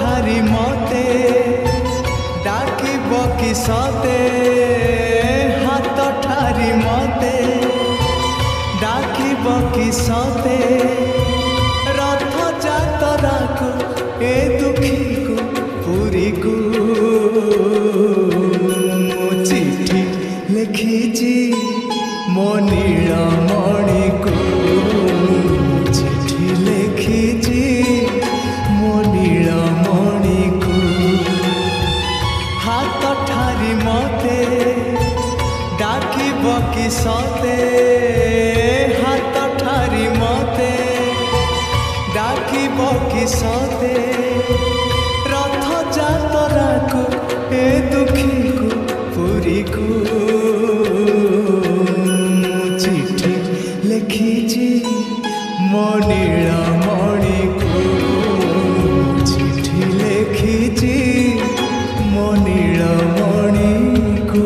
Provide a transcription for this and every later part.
ठारी मते डाकिब कि सते हाथ ठारी मते डाकिब कि सते रथ जातरा को ए दुखी को पुरी को चिठी लिखिची मो नीलमणि को चिठी लिखिची मो नीलमणि को हाथ ठारी मते डाकिब कि सते हाथ ठारी मते डाकिब कि सते रथ जातरा को ए दुखी को पुरी को चिठी लिखिची मो नीलमणि को चिठी लिखिची मो नीलमणि को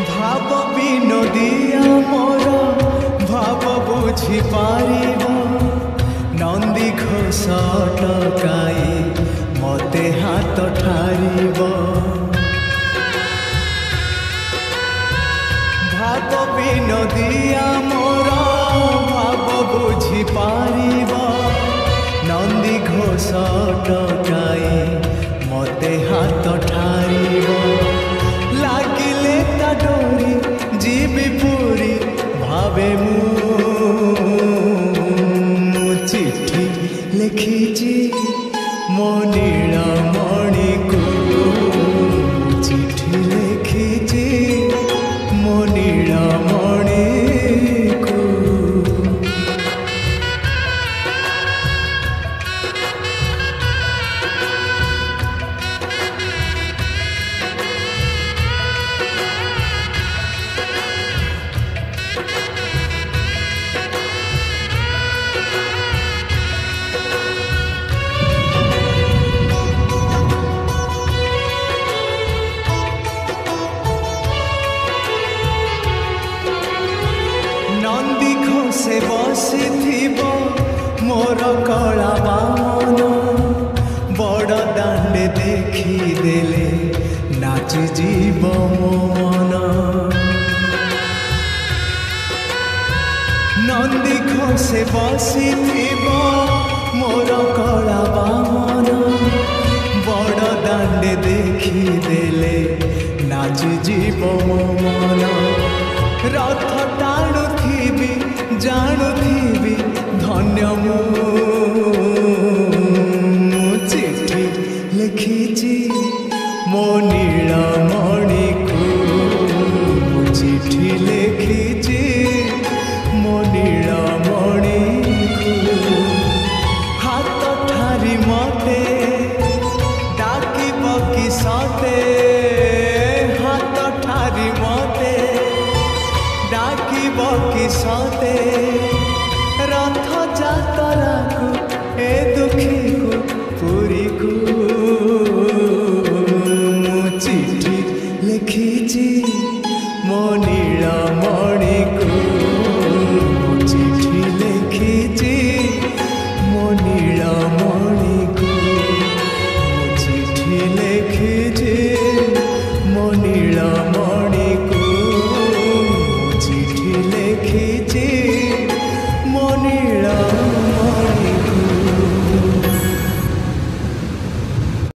भाव विनोदिया मोर भाव बुझी पारिब नंदी घोष टकाई मते हाथ ठारिब भाव विनोदिया मोर भाव बुझी पारिब नंदी घोष टकाई मते हाथ ठारिब लागिले ता डोरी जीवी पूरी भावे मु चिठी लिखिची मो नीलमणि को चिठी लिखिची मो नीलमणि को नंदी घोषे बसी मोर कला बामन बड़ दांडे देखिदेले नाची जीव मो मन नंदी घोषे बसी मोर कला बामन बड़ दांडे देखिदेले नाची जीव मो मन रथ टाणुथिबी जाणुथिबी धन्य मु चिठी लिखिची मो नीलमणि को चिठी लिखिची मो